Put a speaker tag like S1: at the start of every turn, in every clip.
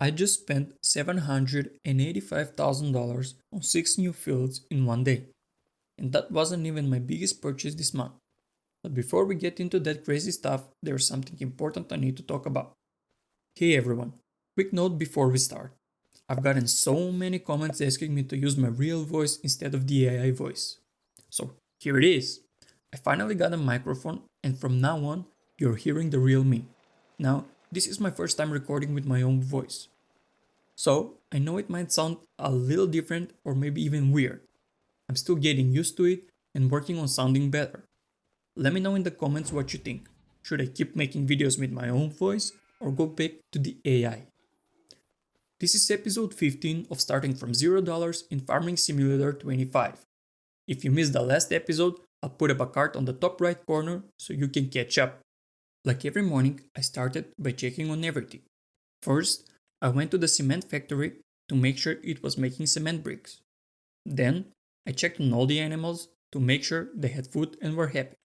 S1: I just spent $785,000 on 6 new fields in one day, and that wasn't even my biggest purchase this month. But before we get into that crazy stuff, there's something important I need to talk about. Hey everyone, quick note before we start. I've gotten so many comments asking me to use my real voice instead of the AI voice. So here it is. I finally got a microphone, and from now on, you're hearing the real me. Now, this is my first time recording with my own voice. So, I know it might sound a little different or maybe even weird. I'm still getting used to it and working on sounding better. Let me know in the comments what you think. Should I keep making videos with my own voice or go back to the AI? This is episode 15 of Starting from $0 in Farming Simulator 25. If you missed the last episode, I'll put up a card on the top right corner so you can catch up. Like every morning, I started by checking on everything. First, I went to the cement factory to make sure it was making cement bricks. Then, I checked on all the animals to make sure they had food and were happy.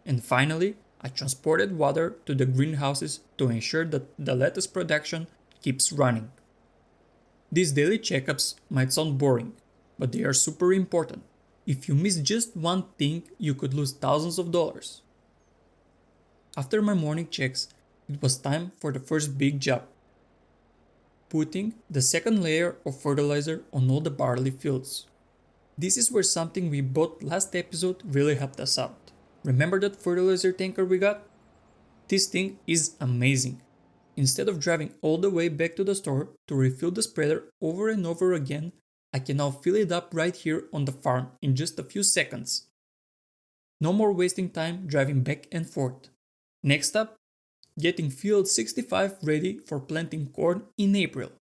S1: And finally, I transported water to the greenhouses to ensure that the lettuce production keeps running. These daily checkups might sound boring, but they are super important. If you miss just one thing, you could lose thousands of dollars. After my morning checks, it was time for the first big job. Putting the second layer of fertilizer on all the barley fields. This is where something we bought last episode really helped us out. Remember that fertilizer tanker we got? This thing is amazing. Instead of driving all the way back to the store to refill the spreader over and over again, I can now fill it up right here on the farm in just a few seconds. No more wasting time driving back and forth. Next up, getting field 65 ready for planting corn in April.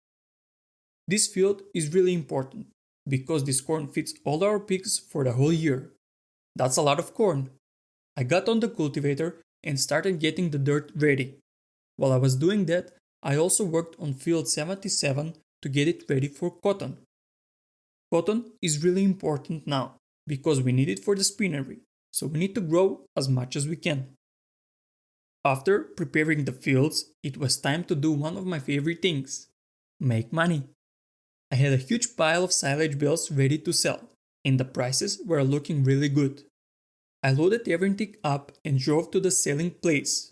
S1: This field is really important because this corn feeds all our pigs for the whole year. That's a lot of corn. I got on the cultivator and started getting the dirt ready. While I was doing that, I also worked on field 77 to get it ready for cotton. Cotton is really important now because we need it for the spinnery, so we need to grow as much as we can. After preparing the fields, it was time to do one of my favorite things: make money. I had a huge pile of silage bales ready to sell, and the prices were looking really good. I loaded everything up and drove to the selling place.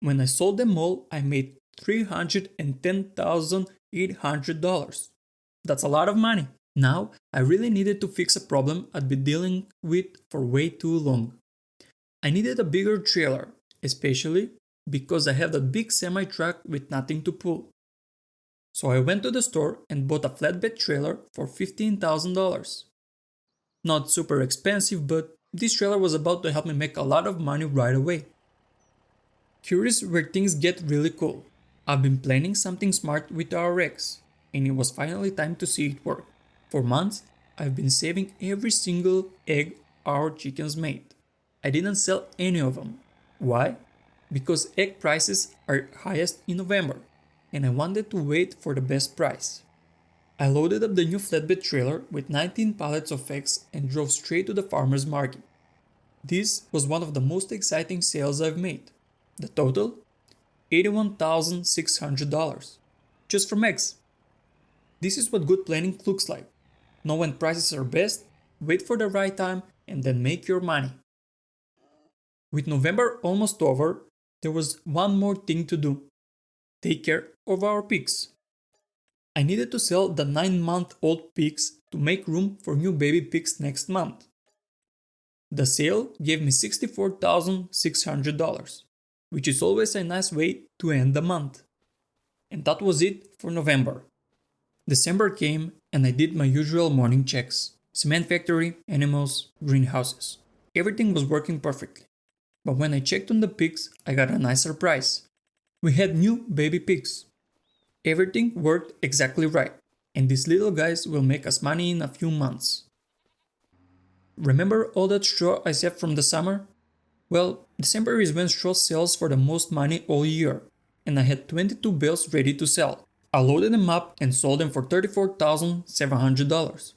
S1: When I sold them all, I made $310,800. That's a lot of money. Now, I really needed to fix a problem I'd been dealing with for way too long. I needed a bigger trailer, especially because I have that big semi-truck with nothing to pull. So I went to the store and bought a flatbed trailer for $15,000. Not super expensive, but this trailer was about to help me make a lot of money right away. Here's where things get really cool. I've been planning something smart with our eggs, and it was finally time to see it work. For months, I've been saving every single egg our chickens made. I didn't sell any of them. Why? Because egg prices are highest in November, and I wanted to wait for the best price. I loaded up the new flatbed trailer with 19 pallets of eggs and drove straight to the farmer's market. This was one of the most exciting sales I've made. The total? $81,600. Just from eggs. This is what good planning looks like. Know when prices are best, wait for the right time, and then make your money. With November almost over, there was one more thing to do. Take care of our pigs. I needed to sell the 9-month-old pigs to make room for new baby pigs next month. The sale gave me $64,600, which is always a nice way to end the month. And that was it for November. December came and I did my usual morning checks. Cement factory, animals, greenhouses. Everything was working perfectly. But when I checked on the pigs, I got a nice surprise. We had new baby pigs. Everything worked exactly right, and these little guys will make us money in a few months. Remember all that straw I saved from the summer? Well, December is when straw sells for the most money all year, and I had 22 bales ready to sell. I loaded them up and sold them for $34,700.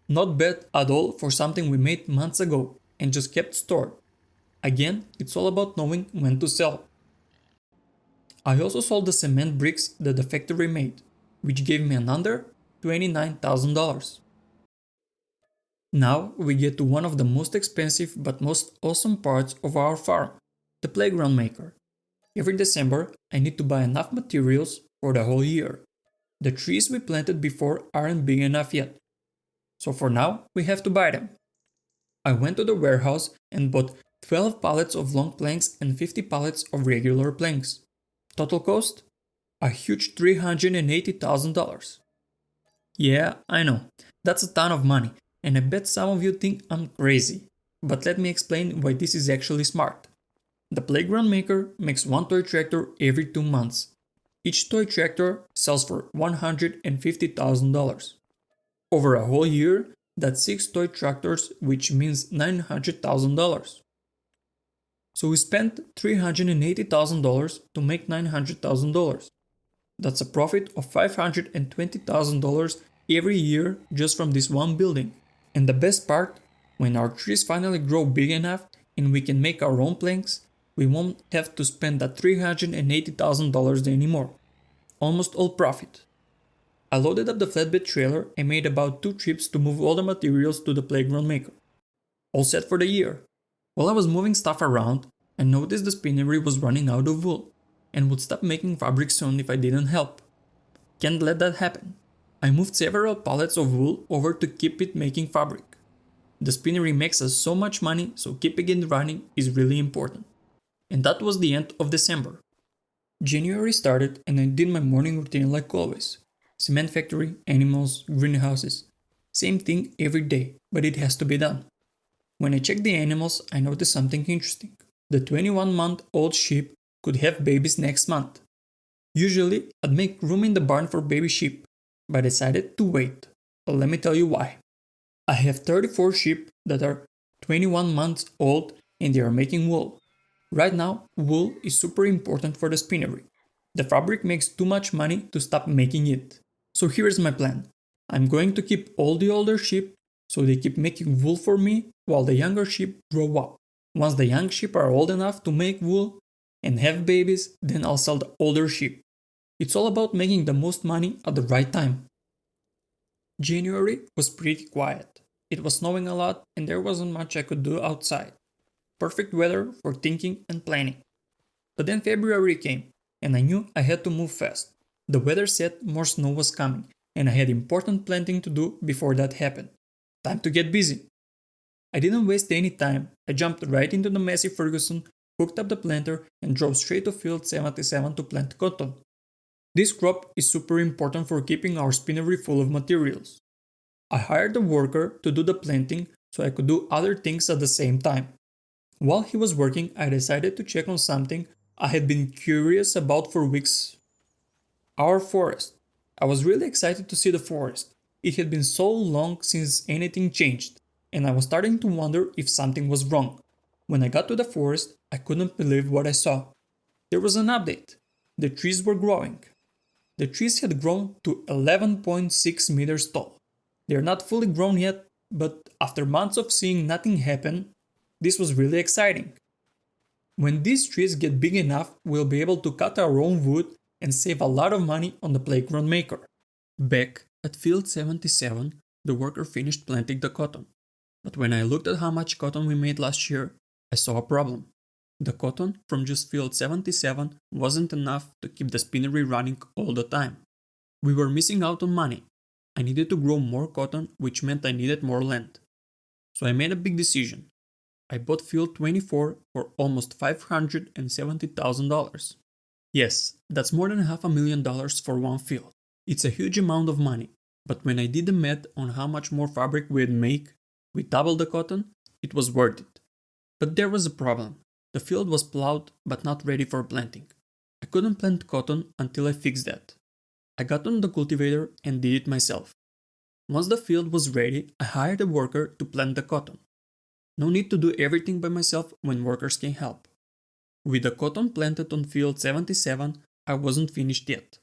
S1: Not bad at all for something we made months ago and just kept stored. Again, it's all about knowing when to sell. I also sold the cement bricks that the factory made, which gave me another $29,000. Now we get to one of the most expensive but most awesome parts of our farm, the playground maker. Every December, I need to buy enough materials for the whole year. The trees we planted before aren't big enough yet, so for now we have to buy them. I went to the warehouse and bought 12 pallets of long planks and 50 pallets of regular planks. Total cost? A huge $380,000. Yeah, I know, that's a ton of money, and I bet some of you think I'm crazy. But let me explain why this is actually smart. The playground maker makes one toy tractor every 2 months. Each toy tractor sells for $150,000. Over a whole year, that's 6 toy tractors, which means $900,000. So we spent $380,000 to make $900,000. That's a profit of $520,000 every year just from this one building. And the best part, when our trees finally grow big enough and we can make our own planks, we won't have to spend that $380,000 anymore. Almost all profit. I loaded up the flatbed trailer and made about 2 trips to move all the materials to the playground maker. All set for the year. While I was moving stuff around, I noticed the spinnery was running out of wool and would stop making fabric soon if I didn't help. Can't let that happen. I moved several pallets of wool over to keep it making fabric. The spinnery makes us so much money, so keeping it running is really important. And that was the end of December. January started and I did my morning routine like always. Cement factory, animals, greenhouses. Same thing every day, but it has to be done. When I checked the animals, I noticed something interesting. The 21-month-old sheep could have babies next month. Usually, I'd make room in the barn for baby sheep, but I decided to wait. Let me tell you why. I have 34 sheep that are 21 months old and they are making wool. Right now, wool is super important for the spinnery. The fabric makes too much money to stop making it. So here's my plan. I'm going to keep all the older sheep so they keep making wool for me while the younger sheep grow up. Once the young sheep are old enough to make wool and have babies, then I'll sell the older sheep. It's all about making the most money at the right time. January was pretty quiet. It was snowing a lot and there wasn't much I could do outside. Perfect weather for thinking and planning. But then February came and I knew I had to move fast. The weather said more snow was coming and I had important planting to do before that happened. Time to get busy. I didn't waste any time. I jumped right into the Massey Ferguson, hooked up the planter and drove straight to field 77 to plant cotton. This crop is super important for keeping our spinnery full of materials. I hired a worker to do the planting so I could do other things at the same time. While he was working, I decided to check on something I had been curious about for weeks. Our forest. I was really excited to see the forest. It had been so long since anything changed, and I was starting to wonder if something was wrong. When I got to the forest, I couldn't believe what I saw. There was an update. The trees were growing. The trees had grown to 11.6 meters tall. They are not fully grown yet, but after months of seeing nothing happen, this was really exciting. When these trees get big enough, we'll be able to cut our own wood and save a lot of money on the playground maker. Back at field 77, the worker finished planting the cotton. But when I looked at how much cotton we made last year, I saw a problem. The cotton from just field 77 wasn't enough to keep the spinnery running all the time. We were missing out on money. I needed to grow more cotton, which meant I needed more land. So I made a big decision. I bought field 24 for almost $570,000. Yes, that's more than $500,000 for one field. It's a huge amount of money, but when I did the math on how much more fabric we'd make, we doubled the cotton, it was worth it. But there was a problem. The field was plowed but not ready for planting. I couldn't plant cotton until I fixed that. I got on the cultivator and did it myself. Once the field was ready, I hired a worker to plant the cotton. No need to do everything by myself when workers can help. With the cotton planted on field 77, I wasn't finished yet.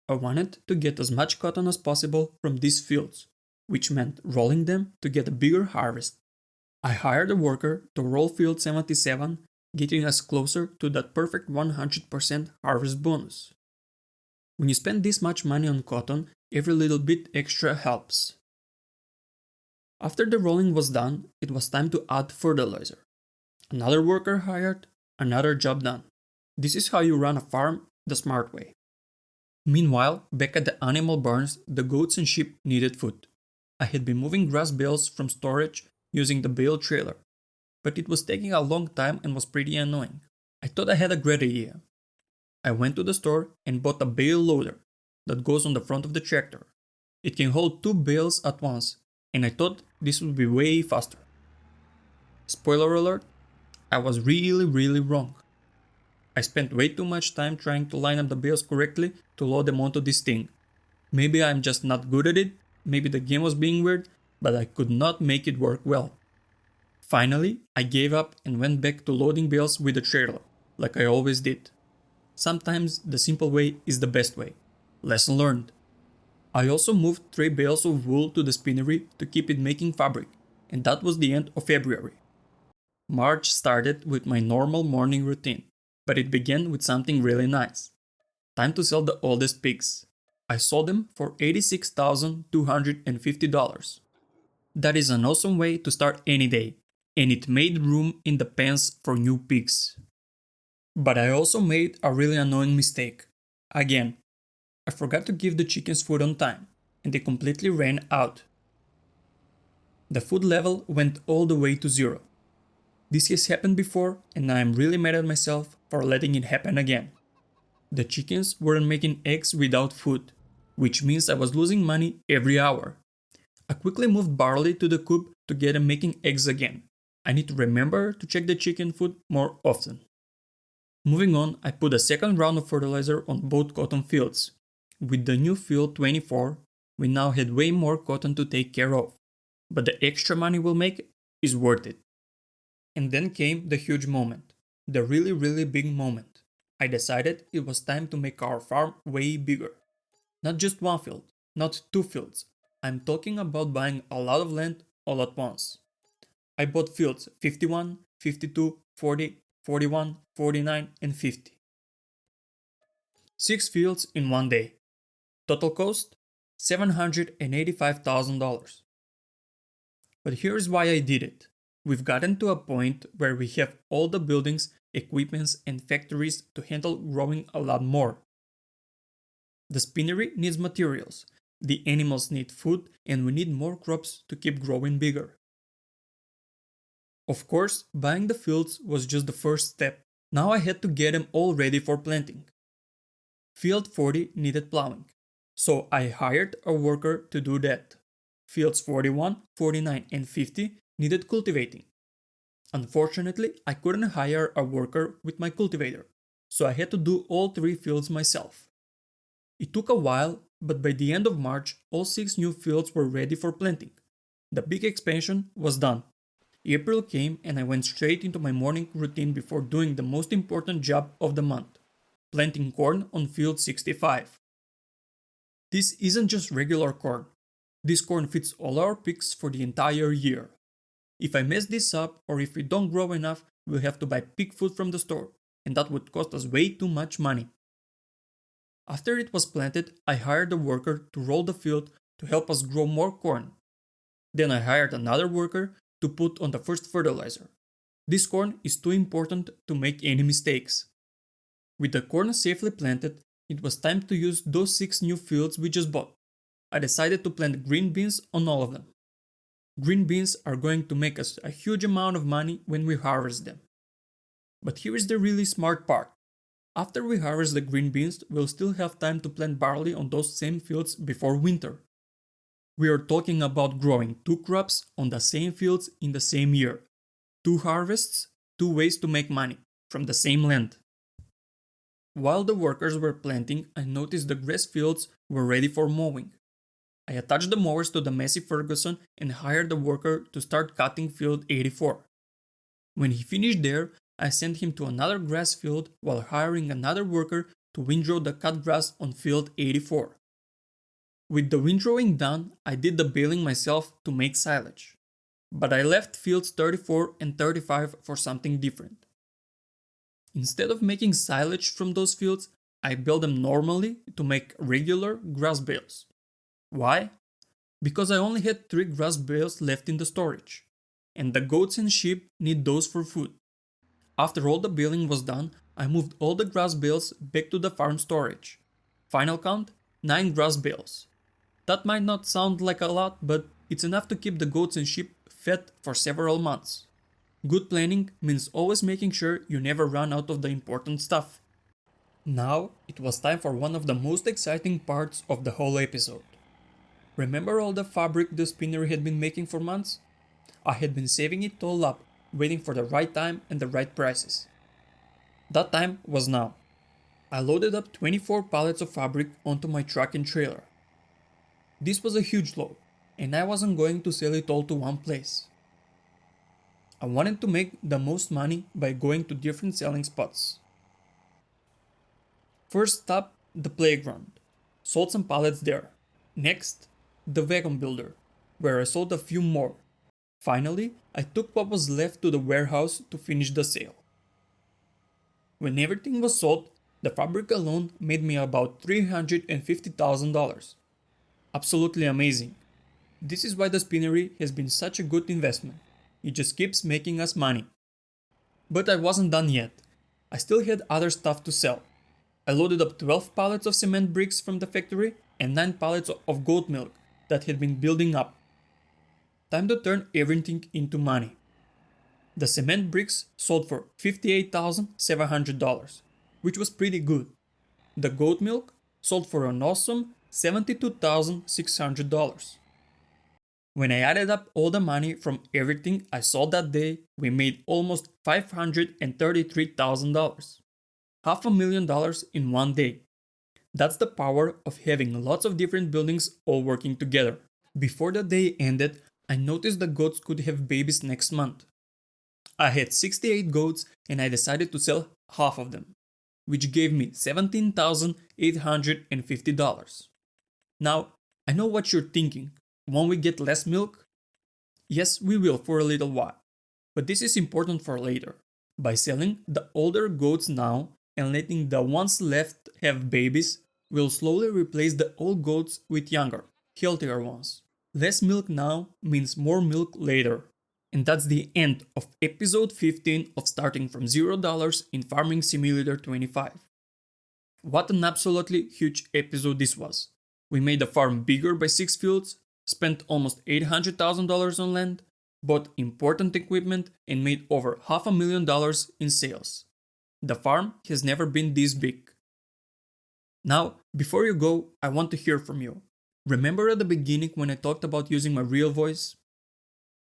S1: I wanted to get as much cotton as possible from these fields, which meant rolling them to get a bigger harvest. I hired a worker to roll field 77 getting us closer to that perfect 100% harvest bonus. When you spend this much money on cotton, every little bit extra helps. After the rolling was done, it was time to add fertilizer. Another worker hired, another job done. This is how you run a farm the smart way. Meanwhile, back at the animal barns, the goats and sheep needed food. I had been moving grass bales from storage using the bale trailer, but it was taking a long time and was pretty annoying. I thought I had a great idea. I went to the store and bought a bale loader that goes on the front of the tractor. It can hold 2 bales at once, and I thought this would be way faster. Spoiler alert, I was really wrong. I spent way too much time trying to line up the bales correctly to load them onto this thing. Maybe I'm just not good at it, maybe the game was being weird, but I could not make it work well. Finally, I gave up and went back to loading bales with the trailer, like I always did. Sometimes the simple way is the best way. Lesson learned. I also moved 3 bales of wool to the spinnery to keep it making fabric, and that was the end of February. March started with my normal morning routine, but it began with something really nice. Time to sell the oldest pigs. I sold them for $86,250. That is an awesome way to start any day, and it made room in the pens for new pigs. But I also made a really annoying mistake. Again, I forgot to give the chickens food on time, and they completely ran out. The food level went all the way to 0. This has happened before, and I am really mad at myself for letting it happen again. The chickens weren't making eggs without food, which means I was losing money every hour. I quickly moved barley to the coop to get them making eggs again. I need to remember to check the chicken food more often. Moving on, I put a second round of fertilizer on both cotton fields. With the new field 24, we now had way more cotton to take care of, but the extra money we'll make is worth it. And then came the huge moment, the really big moment. I decided it was time to make our farm way bigger. Not just one field, not 2 fields. I'm talking about buying a lot of land all at once. I bought fields 51, 52, 40, 41, 49, and 50. 6 fields in one day. Total cost $785,000. But here's why I did it. We've gotten to a point where we have all the buildings, equipments, and factories to handle growing a lot more. The spinnery needs materials, the animals need food, and we need more crops to keep growing bigger. Of course, buying the fields was just the first step. Now I had to get them all ready for planting. Field 40 needed plowing, so I hired a worker to do that. Fields 41, 49, and 50 needed cultivating. Unfortunately, I couldn't hire a worker with my cultivator, so I had to do all 3 fields myself. It took a while, but by the end of March, all 6 new fields were ready for planting. The big expansion was done. April came and I went straight into my morning routine before doing the most important job of the month, planting corn on field 65. This isn't just regular corn. This corn feeds all our pigs for the entire year. If I mess this up or if we don't grow enough, we'll have to buy pig food from the store, and that would cost us way too much money. After it was planted, I hired a worker to roll the field to help us grow more corn. Then I hired another worker to put on the first fertilizer. This corn is too important to make any mistakes. With the corn safely planted, it was time to use those 6 new fields we just bought. I decided to plant green beans on all of them. Green beans are going to make us a huge amount of money when we harvest them. But here is the really smart part. After we harvest the green beans, we'll still have time to plant barley on those same fields before winter. We are talking about growing 2 crops on the same fields in the same year. 2 harvests, 2 ways to make money from the same land. While the workers were planting, I noticed the grass fields were ready for mowing. I attached the mowers to the Massey Ferguson and hired a worker to start cutting field 84. When he finished there, I sent him to another grass field while hiring another worker to windrow the cut grass on field 84. With the windrowing done, I did the baling myself to make silage. But I left fields 34 and 35 for something different. Instead of making silage from those fields, I built them normally to make regular grass bales. Why? Because I only had 3 grass bales left in the storage, and the goats and sheep need those for food. After all the baling was done, I moved all the grass bales back to the farm storage. Final count, 9 grass bales. That might not sound like a lot, but it's enough to keep the goats and sheep fed for several months. Good planning means always making sure you never run out of the important stuff. Now, it was time for one of the most exciting parts of the whole episode. Remember all the fabric the spinnery had been making for months? I had been saving it all up, waiting for the right time and the right prices. That time was now. I loaded up 24 pallets of fabric onto my truck and trailer. This was a huge load, and I wasn't going to sell it all to one place. I wanted to make the most money by going to different selling spots. First stop, the playground. Sold some pallets there. Next, the wagon builder, where I sold a few more. Finally, I took what was left to the warehouse to finish the sale. When everything was sold, the fabric alone made me about $350,000. Absolutely amazing. This is why the spinnery has been such a good investment. It just keeps making us money. But I wasn't done yet. I still had other stuff to sell. I loaded up 12 pallets of cement bricks from the factory and 9 pallets of goat milk that had been building up. Time to turn everything into money. The cement bricks sold for $58,700, which was pretty good. The goat milk sold for an awesome $72,600. When I added up all the money from everything I sold that day, we made almost $533,000. $500,000 in one day. That's the power of having lots of different buildings all working together. Before the day ended, I noticed the goats could have babies next month. I had 68 goats and I decided to sell half of them, which gave me $17,850. Now, I know what you're thinking. Won't we get less milk? Yes, we will for a little while. But this is important for later. By selling the older goats now and letting the ones left have babies, we'll slowly replace the old goats with younger, healthier ones. Less milk now means more milk later. And that's the end of episode 15 of Starting from $0 in Farming Simulator 25. What an absolutely huge episode this was. We made the farm bigger by 6 fields, spent almost $800,000 on land, bought important equipment, and made over $500,000 in sales. The farm has never been this big. Now, before you go, I want to hear from you. Remember at the beginning when I talked about using my real voice?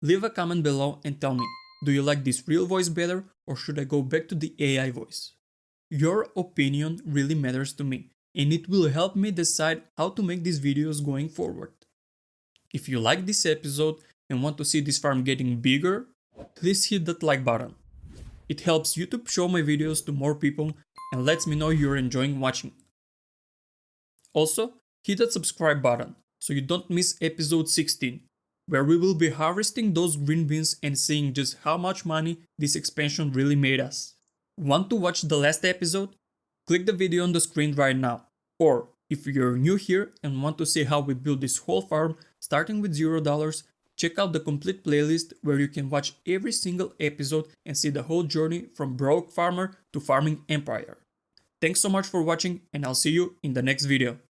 S1: Leave a comment below and tell me, do you like this real voice better or should I go back to the AI voice? Your opinion really matters to me, and it will help me decide how to make these videos going forward. If you like this episode and want to see this farm getting bigger, please hit that like button. It helps YouTube show my videos to more people and lets me know you're enjoying watching. Also, hit that subscribe button so you don't miss episode 16, where we will be harvesting those green beans and seeing just how much money this expansion really made us. Want to watch the last episode? Click the video on the screen right now. Or, if you're new here and want to see how we built this whole farm starting with $0, check out the complete playlist where you can watch every single episode and see the whole journey from broke farmer to farming empire. Thanks so much for watching and I'll see you in the next video.